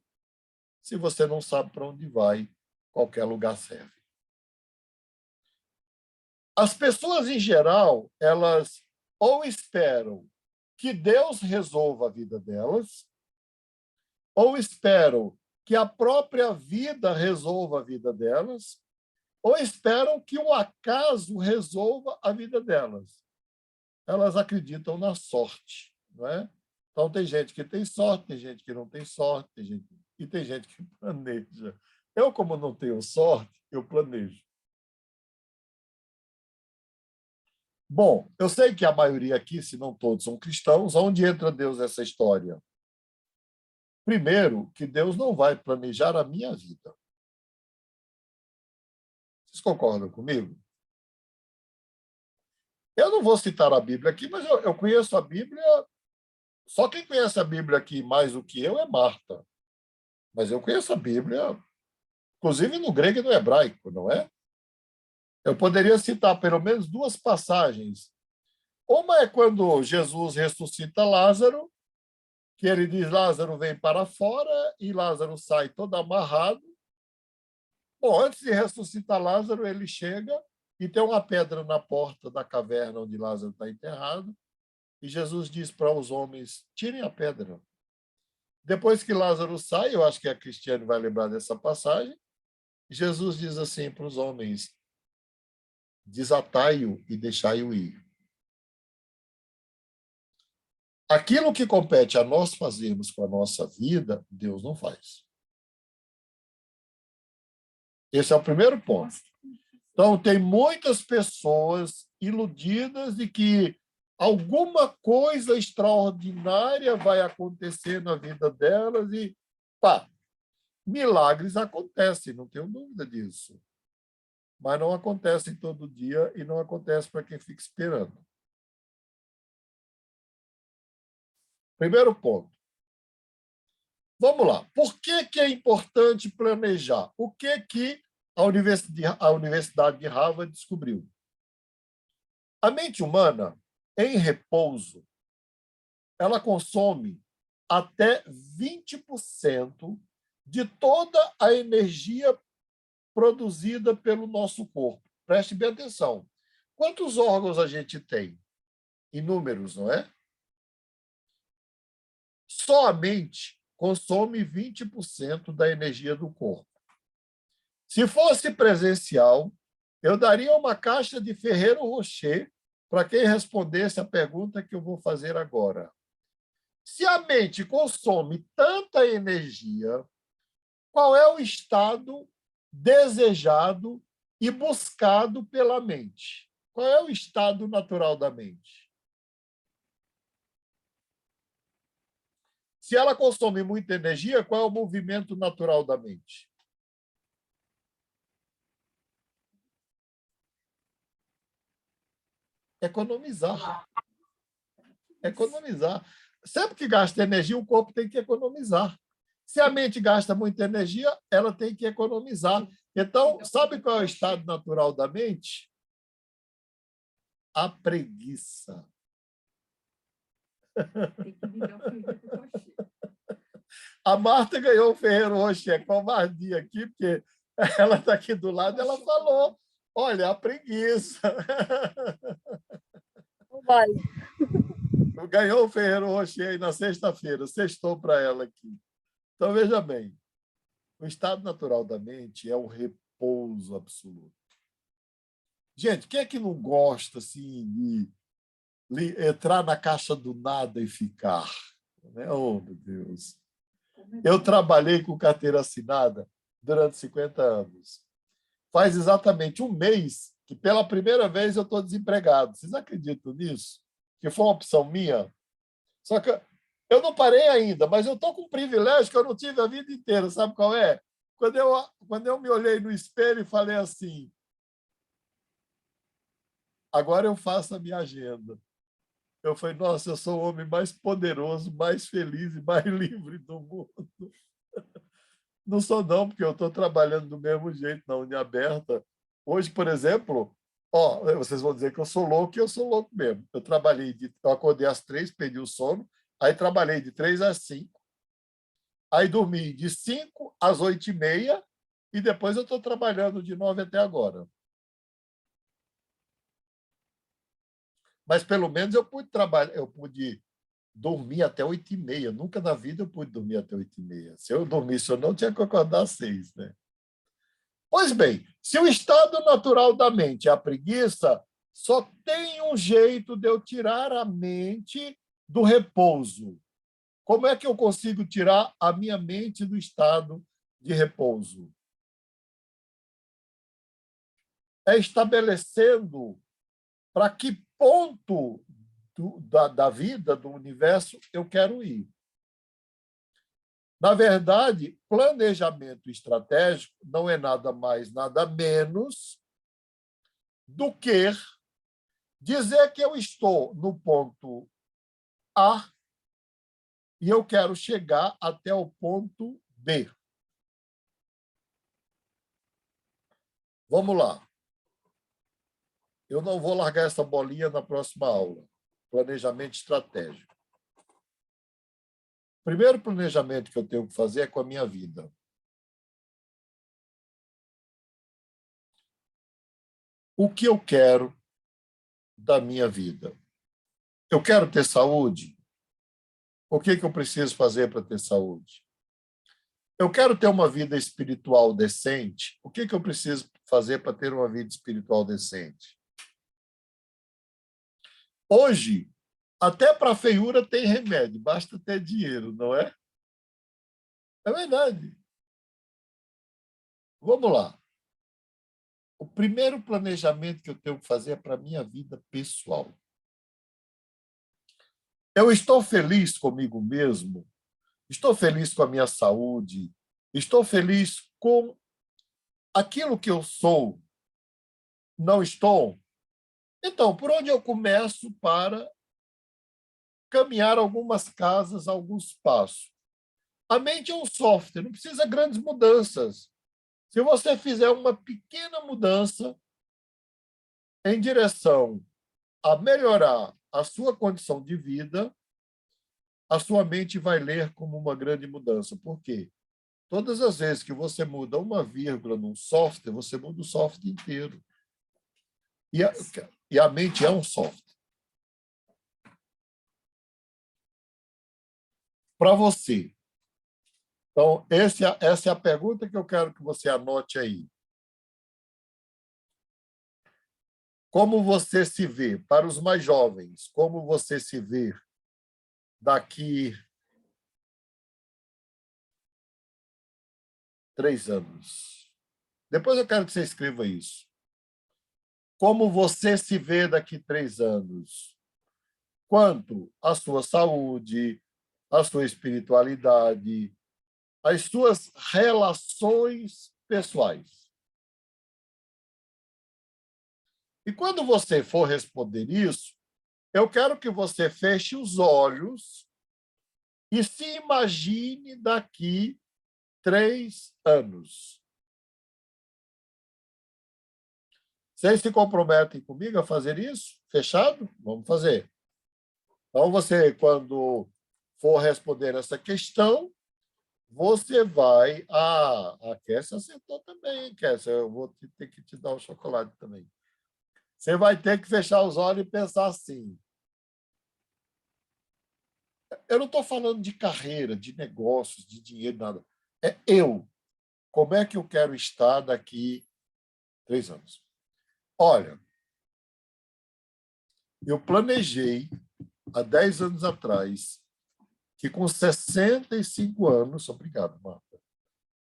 se você não sabe para onde vai, qualquer lugar serve. As pessoas, em geral, elas ou esperam que Deus resolva a vida delas, ou esperam que a própria vida resolva a vida delas, ou esperam que o acaso resolva a vida delas. Elas acreditam na sorte, não é? Então, tem gente que tem sorte, tem gente que não tem sorte, e tem gente que planeja. Eu, como não tenho sorte, eu planejo. Bom, eu sei que a maioria aqui, se não todos, são cristãos. Onde entra Deus nessa história? Primeiro, que Deus não vai planejar a minha vida. Vocês concordam comigo? Eu não vou citar a Bíblia aqui, mas eu conheço a Bíblia. Só quem conhece a Bíblia aqui mais do que eu é Marta. Mas eu conheço a Bíblia, inclusive no grego e no hebraico, não é? Eu poderia citar pelo menos duas passagens. Uma é quando Jesus ressuscita Lázaro, que ele diz, Lázaro vem para fora, e Lázaro sai todo amarrado. Bom, antes de ressuscitar Lázaro, ele chega e tem uma pedra na porta da caverna onde Lázaro está enterrado, e Jesus diz para os homens, tirem a pedra. Depois que Lázaro sai, eu acho que a Cristiane vai lembrar dessa passagem, Jesus diz assim para os homens, desatai-o e deixai-o ir. Aquilo que compete a nós fazermos com a nossa vida, Deus não faz. Esse é o primeiro ponto. Então, tem muitas pessoas iludidas de que alguma coisa extraordinária vai acontecer na vida delas e, pá, milagres acontecem, não tenho dúvida disso. Mas não acontecem todo dia e não acontece para quem fica esperando. Primeiro ponto. Vamos lá. Por que é importante planejar? O que a Universidade de Harvard descobriu? A mente humana, em repouso, ela consome até 20% de toda a energia produzida pelo nosso corpo. Preste bem atenção. Quantos órgãos a gente tem? Inúmeros, não é? Só a mente consome 20% da energia do corpo. Se fosse presencial, eu daria uma caixa de Ferrero Rocher para quem respondesse a pergunta que eu vou fazer agora. Se a mente consome tanta energia, qual é o estado desejado e buscado pela mente? Qual é o estado natural da mente? Se ela consome muita energia, qual é o movimento natural da mente? Economizar. Economizar. Sempre que gasta energia, o corpo tem que economizar. Se a mente gasta muita energia, ela tem que economizar. Então, sabe qual é o estado natural da mente? A preguiça. A Marta ganhou o Ferrero Rocher, covardia aqui, porque ela está aqui do lado, ela falou, olha, a preguiça. Vai. Ganhou o Ferrero Rocher aí na sexta-feira, sextou para ela aqui. Então, veja bem, o estado natural da mente é o repouso absoluto. Gente, quem é que não gosta assim, de entrar na caixa do nada e ficar? Oh, meu Deus. Eu trabalhei com carteira assinada durante 50 anos. Faz exatamente um mês que, pela primeira vez, eu estou desempregado. Vocês acreditam nisso? Que foi uma opção minha? Só que eu não parei ainda, mas eu estou com um privilégio que eu não tive a vida inteira. Sabe qual é? Quando eu me olhei no espelho e falei assim, agora eu faço a minha agenda. Eu falei, nossa, eu sou o homem mais poderoso, mais feliz e mais livre do mundo. Não sou não, porque eu estou trabalhando do mesmo jeito na Uniaberta. Hoje, por exemplo, vocês vão dizer que eu sou louco, e eu sou louco mesmo. Eu acordei às 3, perdi o sono, aí trabalhei de 3 às 5, aí dormi de 5 às 8h30, e depois eu estou trabalhando de 9 até agora. Mas pelo menos eu pude trabalhar, eu pude dormir até 8h30. Nunca na vida eu pude dormir até 8h30. Se eu dormisse ou não, tinha que acordar às 6, né? Pois bem, se o estado natural da mente é a preguiça, só tem um jeito de eu tirar a mente do repouso. Como é que eu consigo tirar a minha mente do estado de repouso? É estabelecendo para que ponto da vida, do universo, eu quero ir. Na verdade, planejamento estratégico não é nada mais, nada menos do que dizer que eu estou no ponto A e eu quero chegar até o ponto B. Vamos lá. Eu não vou largar essa bolinha na próxima aula. Planejamento estratégico. O primeiro planejamento que eu tenho que fazer é com a minha vida. o que eu quero da minha vida. Eu quero ter saúde? O que eu preciso fazer para ter saúde? Eu quero ter uma vida espiritual decente? O que eu preciso fazer para ter uma vida espiritual decente? Hoje, até para a feiura tem remédio, basta ter dinheiro, não é? É verdade. Vamos lá. O primeiro planejamento que eu tenho que fazer é para a minha vida pessoal. Eu estou feliz comigo mesmo? Estou feliz com a minha saúde? Estou feliz com aquilo que eu sou? Não estou? Então, por onde eu começo para caminhar algumas casas, alguns passos? A mente é um software, não precisa grandes mudanças. Se você fizer uma pequena mudança em direção a melhorar a sua condição de vida, a sua mente vai ler como uma grande mudança. Por quê? Todas as vezes que você muda uma vírgula num software, você muda o software inteiro. E a mente é um software. Para você. Então, essa é a pergunta que eu quero que você anote aí. Como você se vê, para os mais jovens, como você se vê daqui 3 anos? Depois eu quero que você escreva isso. Como você se vê daqui 3 anos? Quanto à sua saúde, à sua espiritualidade, às suas relações pessoais. E quando você for responder isso, eu quero que você feche os olhos e se imagine daqui 3 anos. Vocês se comprometem comigo a fazer isso? Fechado? Vamos fazer. Então, você, quando for responder essa questão, você vai... a Kessia acertou também, Kessia. Eu vou ter que te dar um chocolate também. Você vai ter que fechar os olhos e pensar assim. Eu não estou falando de carreira, de negócios, de dinheiro, nada. É eu. Como é que eu quero estar daqui 3 anos? Olha, eu planejei, há 10 anos atrás, que com 65 anos, obrigado, Marta,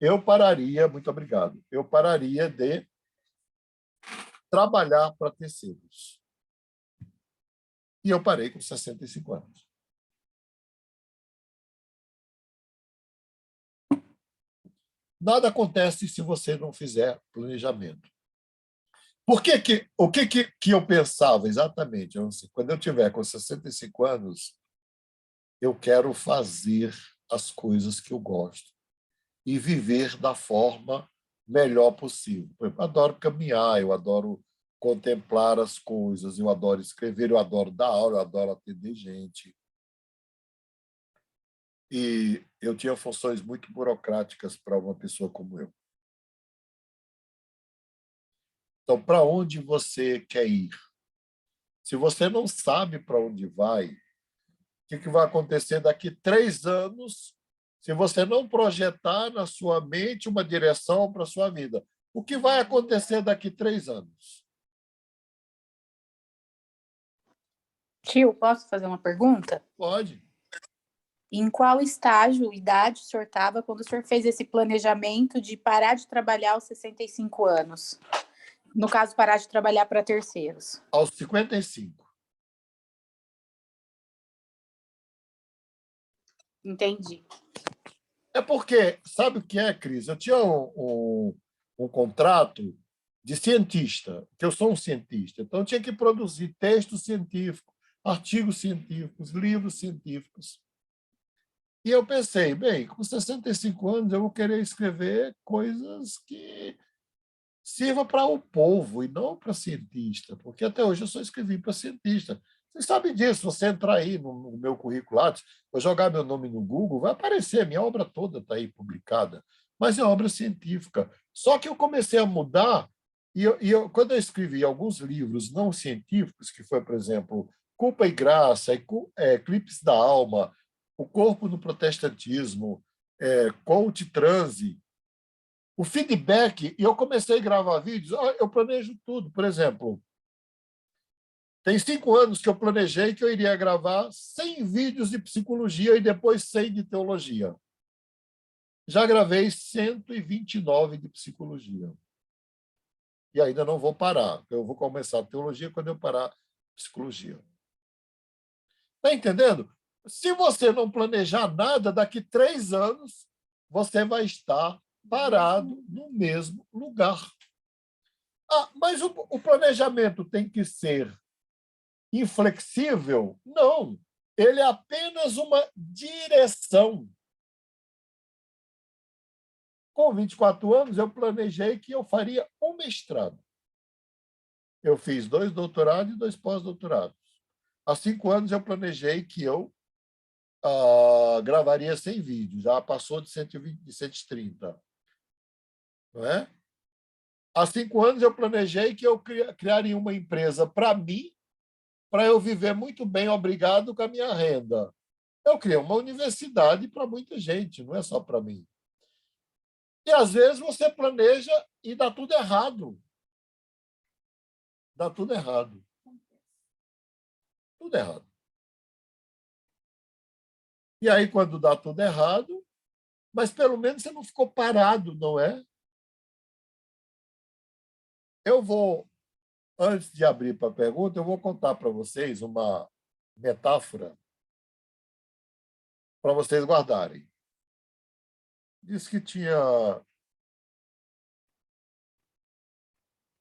eu pararia, muito obrigado, eu pararia de trabalhar para terceiros. E eu parei com 65 anos. Nada acontece se você não fizer planejamento. O que eu pensava exatamente? Quando eu tiver com 65 anos, eu quero fazer as coisas que eu gosto e viver da forma melhor possível. Eu adoro caminhar, eu adoro contemplar as coisas, eu adoro escrever, eu adoro dar aula, eu adoro atender gente. E eu tinha funções muito burocráticas para uma pessoa como eu. Então, para onde você quer ir? Se você não sabe para onde vai, o que vai acontecer daqui 3 anos se você não projetar na sua mente uma direção para a sua vida? O que vai acontecer daqui 3 anos? Tio, posso fazer uma pergunta? Pode. Em qual estágio, idade o senhor estava quando o senhor fez esse planejamento de parar de trabalhar aos 65 anos? No caso, parar de trabalhar para terceiros. Aos 55. Entendi. É porque, sabe o que é, Cris? Eu tinha um contrato de cientista, que eu sou um cientista, então eu tinha que produzir textos científicos, artigos científicos, livros científicos. E eu pensei, bem, com 65 anos eu vou querer escrever coisas que sirva para o povo e não para cientista, porque até hoje eu só escrevi para cientista. Vocês sabem disso, você entrar aí no meu currículo Lattes, eu jogar meu nome no Google, vai aparecer, minha obra toda está aí publicada, mas é obra científica. Só que eu comecei a mudar Quando eu escrevi alguns livros não científicos, que foi, por exemplo, Culpa e Graça, Eclipse da Alma, O Corpo no Protestantismo, Coach Transe, o feedback, e eu comecei a gravar vídeos, eu planejo tudo. Por exemplo, tem 5 anos que eu planejei que eu iria gravar 100 vídeos de psicologia e depois 100 de teologia. Já gravei 129 de psicologia. E ainda não vou parar. Eu vou começar a teologia quando eu parar a psicologia. Está entendendo? Se você não planejar nada, daqui 3 anos, você vai estar parado no mesmo lugar. Mas o planejamento tem que ser inflexível? Não. Ele é apenas uma direção. Com 24 anos, eu planejei que eu faria um mestrado. Eu fiz 2 doutorados e 2 pós-doutorados. Há 5 anos, eu planejei que eu gravaria 100 vídeos. Já passou de 120, de 130. Não é? Há 5 anos, eu planejei que eu criaria uma empresa para mim, para eu viver muito bem, obrigado, com a minha renda. Eu criei uma universidade para muita gente, não é só para mim. E, às vezes, você planeja e dá tudo errado. Dá tudo errado. Tudo errado. E aí, quando dá tudo errado, mas pelo menos você não ficou parado, não é? Eu vou, antes de abrir para a pergunta, eu vou contar para vocês uma metáfora para vocês guardarem. Diz que tinha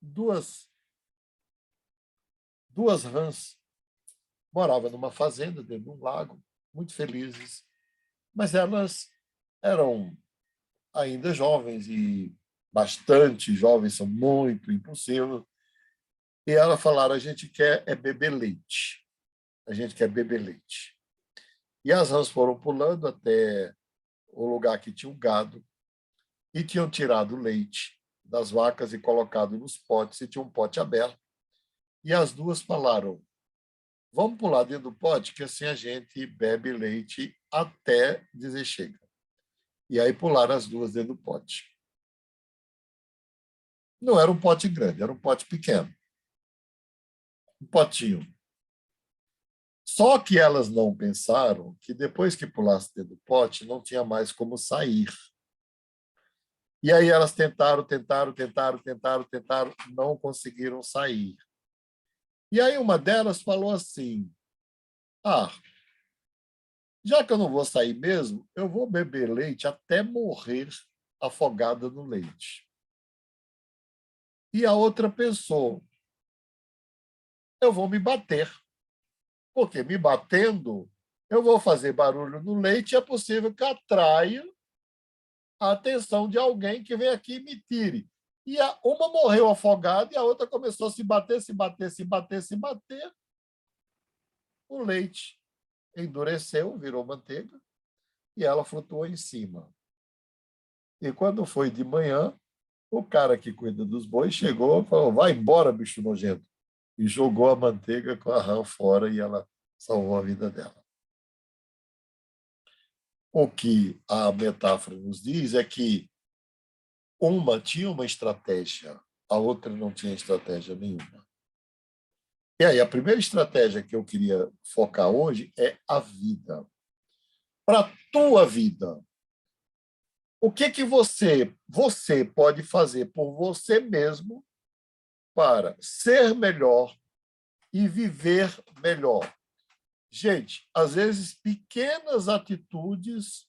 duas rãs, moravam numa fazenda dentro de um lago, muito felizes, mas elas eram ainda jovens e bastante jovens, são muito impulsivos, e elas falaram, a gente quer beber leite. A gente quer beber leite. E as rãs foram pulando até o lugar que tinha um gado e tinham tirado o leite das vacas e colocado nos potes, e tinha um pote aberto. E as duas falaram, vamos pular dentro do pote, que assim a gente bebe leite até dizer chega. E aí pularam as duas dentro do pote. Não era um pote grande, era um pote pequeno. Um potinho. Só que elas não pensaram que depois que pulasse dentro do pote, não tinha mais como sair. E aí elas tentaram, não conseguiram sair. E aí uma delas falou assim, já que eu não vou sair mesmo, eu vou beber leite até morrer afogada no leite. E a outra pensou, eu vou me bater, porque me batendo, eu vou fazer barulho no leite e é possível que atraia a atenção de alguém que vem aqui e me tire. E uma morreu afogada e a outra começou a se bater. O leite endureceu, virou manteiga, e ela flutuou em cima. E quando foi de manhã, o cara que cuida dos bois chegou e falou, vai embora, bicho nojento. E jogou a manteiga com a rã fora e ela salvou a vida dela. O que a metáfora nos diz é que uma tinha uma estratégia, a outra não tinha estratégia nenhuma. E aí, a primeira estratégia que eu queria focar hoje é a vida. Para a tua vida, o que você pode fazer por você mesmo para ser melhor e viver melhor? Gente, às vezes, pequenas atitudes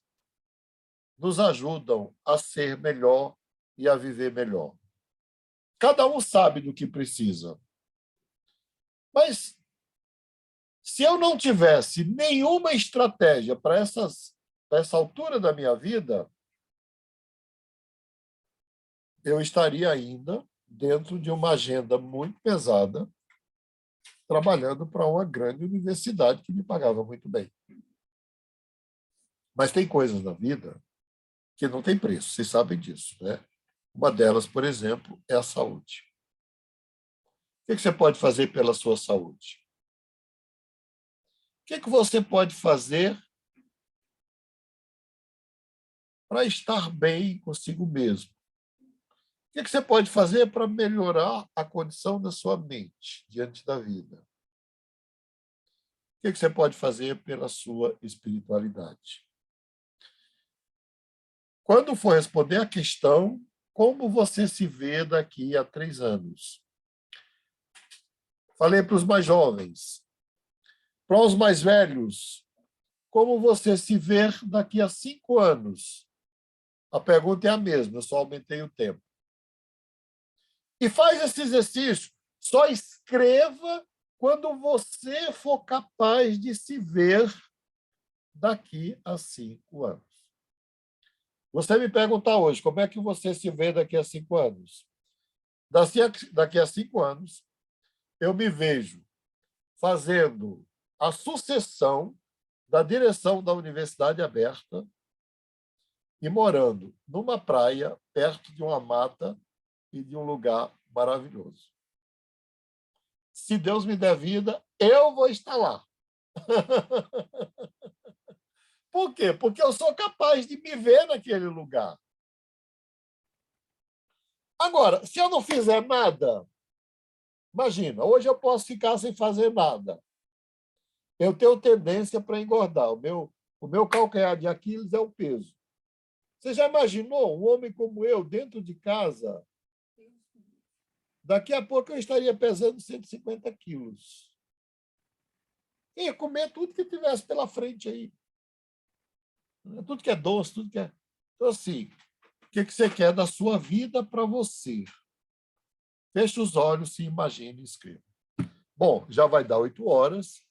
nos ajudam a ser melhor e a viver melhor. Cada um sabe do que precisa. Mas, se eu não tivesse nenhuma estratégia para essa altura da minha vida, eu estaria ainda dentro de uma agenda muito pesada, trabalhando para uma grande universidade que me pagava muito bem. Mas tem coisas na vida que não tem preço, vocês sabem disso, né? Uma delas, por exemplo, é a saúde. que você pode fazer pela sua saúde? O que você pode fazer para estar bem consigo mesmo? O que você pode fazer para melhorar a condição da sua mente diante da vida? O que você pode fazer pela sua espiritualidade? Quando for responder a questão, como você se vê daqui a 3 anos? Falei para os mais jovens. Para os mais velhos, como você se vê daqui a 5 anos? A pergunta é a mesma, eu só aumentei o tempo. E faz esse exercício. Só escreva quando você for capaz de se ver daqui a 5 anos. Você me perguntar hoje, como é que você se vê daqui a 5 anos? Daqui a 5 anos, eu me vejo fazendo a sucessão da direção da Universidade Aberta e morando numa praia, perto de uma mata e de um lugar maravilhoso. Se Deus me der vida, eu vou estar lá. Por quê? Porque eu sou capaz de me ver naquele lugar. Agora, se eu não fizer nada, imagina, hoje eu posso ficar sem fazer nada. Eu tenho tendência para engordar. O meu calcanhar de Aquiles é o peso. Você já imaginou um homem como eu dentro de casa? Daqui a pouco eu estaria pesando 150 quilos. Eu ia comer tudo que tivesse pela frente aí. Tudo que é doce, tudo que é... Então, assim, o que você quer da sua vida para você? Feche os olhos, se imagine e escreva. Bom, já vai dar 8 horas.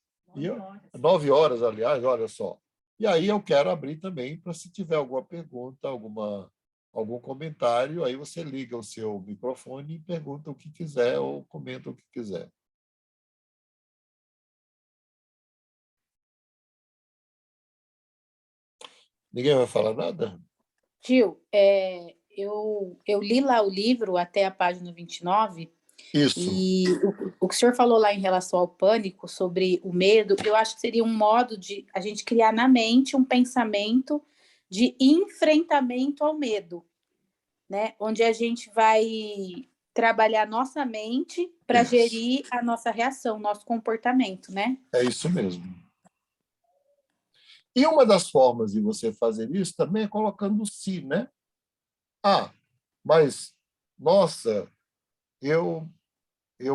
9 horas, aliás, olha só. E aí eu quero abrir também para se tiver alguma pergunta, algum comentário, aí você liga o seu microfone e pergunta o que quiser ou comenta o que quiser. Ninguém vai falar nada? Gil, eu li lá o livro até a página 29. Isso. E o que o senhor falou lá em relação ao pânico, sobre o medo, eu acho que seria um modo de a gente criar na mente um pensamento de enfrentamento ao medo, né? Onde a gente vai trabalhar nossa mente para gerir a nossa reação, nosso comportamento, né? É isso mesmo. E uma das formas de você fazer isso também é colocando o si, né? Ah, mas, nossa, eu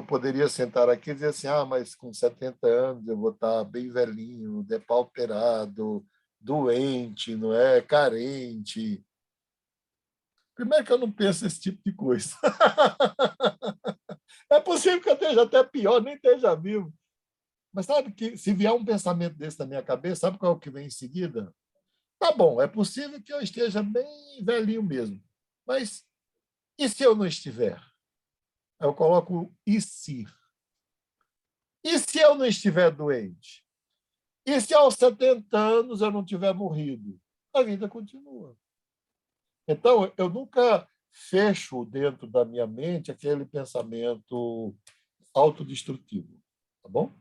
poderia sentar aqui e dizer assim, mas com 70 anos eu vou estar bem velhinho, depauperado, doente, não é? Carente. Primeiro que eu não penso nesse tipo de coisa. É possível que eu esteja até pior, nem esteja vivo. Mas sabe que se vier um pensamento desse na minha cabeça, sabe qual é o que vem em seguida? Tá bom, é possível que eu esteja bem velhinho mesmo. Mas e se eu não estiver? Eu coloco e se? E se eu não estiver doente? E se aos 70 anos eu não tiver morrido? A vida continua. Então, eu nunca fecho dentro da minha mente aquele pensamento autodestrutivo. Tá bom?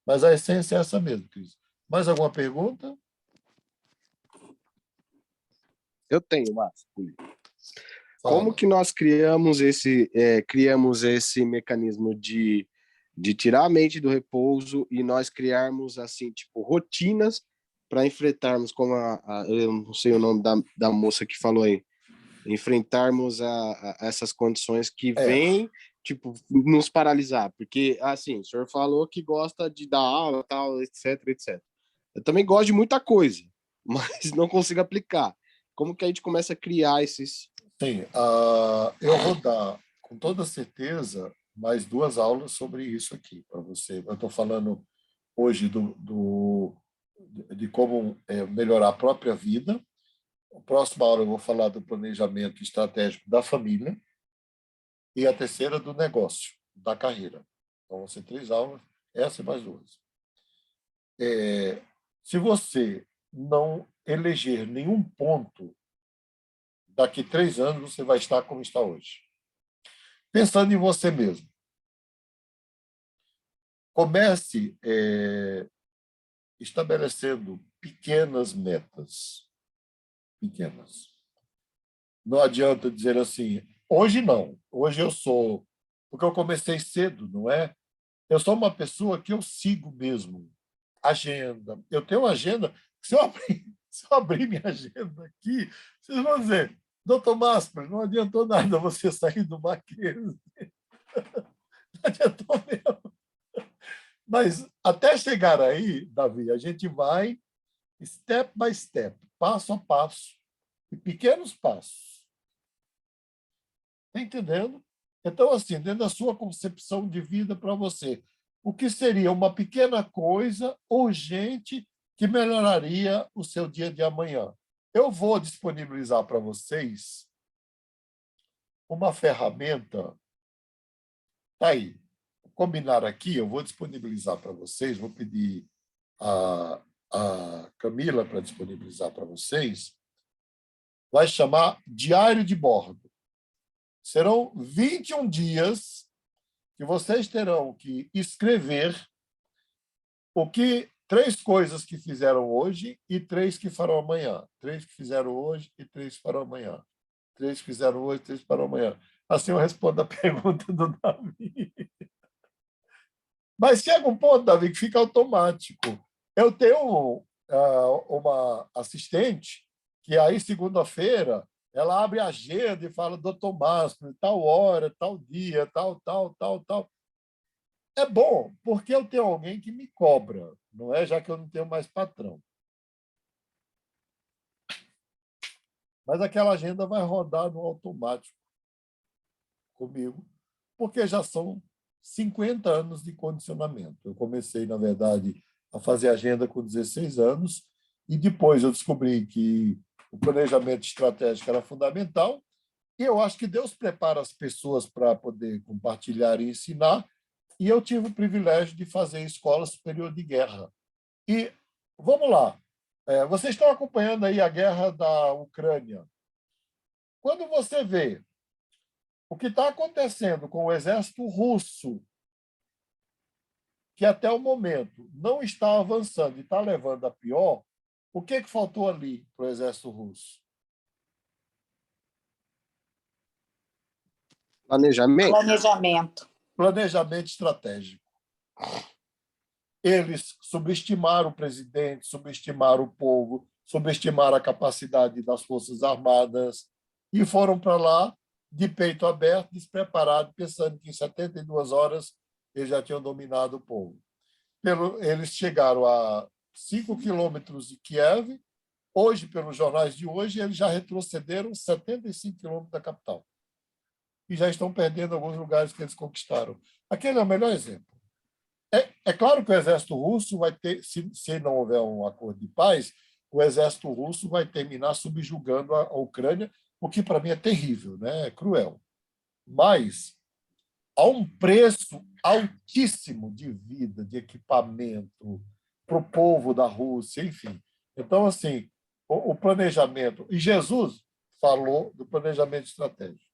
Mas a essência é essa mesmo, Cris. Mais alguma pergunta? Eu tenho, Márcio. Fala. Como que nós criamos esse mecanismo de tirar a mente do repouso e nós criarmos, assim, tipo, rotinas para enfrentarmos, como eu não sei o nome da moça que falou aí, enfrentarmos a essas condições que vêm, tipo, nos paralisar? Porque, assim, o senhor falou que gosta de dar aula, tal, etc, etc. Eu também gosto de muita coisa, mas não consigo aplicar. Como que a gente começa a criar esses... Sim, eu vou dar, com toda certeza, mais 2 aulas sobre isso aqui para você. Eu estou falando hoje de como melhorar a própria vida. A próxima aula eu vou falar do planejamento estratégico da família e a terceira do negócio, da carreira. Então, vão ser 3 aulas, essa e mais 2. Se você não eleger nenhum ponto, daqui 3 anos você vai estar como está hoje. Pensando em você mesmo. comece estabelecendo pequenas metas. Pequenas. Não adianta dizer assim, hoje não, hoje eu sou... Porque eu comecei cedo, não é? Eu sou uma pessoa que eu sigo mesmo. Agenda. Eu tenho uma agenda... Se eu abrir minha agenda aqui, vocês vão dizer, doutor Másper, não adiantou nada você sair do Mackenzie. Não adiantou mesmo. Mas até chegar aí, Davi, a gente vai step by step, passo a passo, e pequenos passos. Está entendendo? Então, assim, dentro da sua concepção de vida para você, o que seria uma pequena coisa urgente que melhoraria o seu dia de amanhã? Eu vou disponibilizar para vocês uma ferramenta. Está aí. Vou combinar aqui, eu vou disponibilizar para vocês, vou pedir a Camila para disponibilizar para vocês. Vai chamar Diário de Bordo. Serão 21 dias que vocês terão que escrever 3 coisas que fizeram hoje e 3 que farão amanhã. 3 que fizeram hoje e 3 que farão amanhã. 3 que fizeram hoje e 3 que farão amanhã. Assim eu respondo a pergunta do Davi. Mas chega um ponto, Davi, que fica automático. Eu tenho uma assistente que aí, segunda-feira, ela abre a agenda e fala, doutor Márcio, tal hora, tal dia, tal. É bom, porque eu tenho alguém que me cobra, não é? Já que eu não tenho mais patrão. Mas aquela agenda vai rodar no automático comigo, porque já são 50 anos de condicionamento. Eu comecei, na verdade, a fazer agenda com 16 anos e depois eu descobri que o planejamento estratégico era fundamental e eu acho que Deus prepara as pessoas para poder compartilhar e ensinar. E eu tive o privilégio de fazer escola superior de guerra. E, vamos lá, vocês estão acompanhando aí a guerra da Ucrânia. Quando você vê o que está acontecendo com o exército russo, que até o momento não está avançando e está levando a pior, o que faltou ali para o exército russo? Planejamento. Planejamento estratégico. Eles subestimaram o presidente, subestimaram o povo, subestimaram a capacidade das Forças Armadas e foram para lá de peito aberto, despreparados, pensando que em 72 horas eles já tinham dominado o povo. Eles chegaram a 5 quilômetros de Kiev. Hoje, pelos jornais de hoje, eles já retrocederam 75 quilômetros da capital. E já estão perdendo alguns lugares que eles conquistaram. Aquele é o melhor exemplo. É claro que o exército russo vai ter, se não houver um acordo de paz, o exército russo vai terminar subjugando a Ucrânia, o que para mim é terrível, né? É cruel. Mas há um preço altíssimo de vida, de equipamento para o povo da Rússia, enfim. Então, assim, o planejamento... E Jesus falou do planejamento estratégico.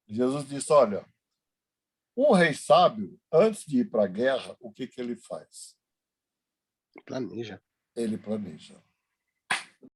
Jesus disse, olha, um rei sábio, antes de ir para a guerra, o que ele faz? Planeja. Ele planeja.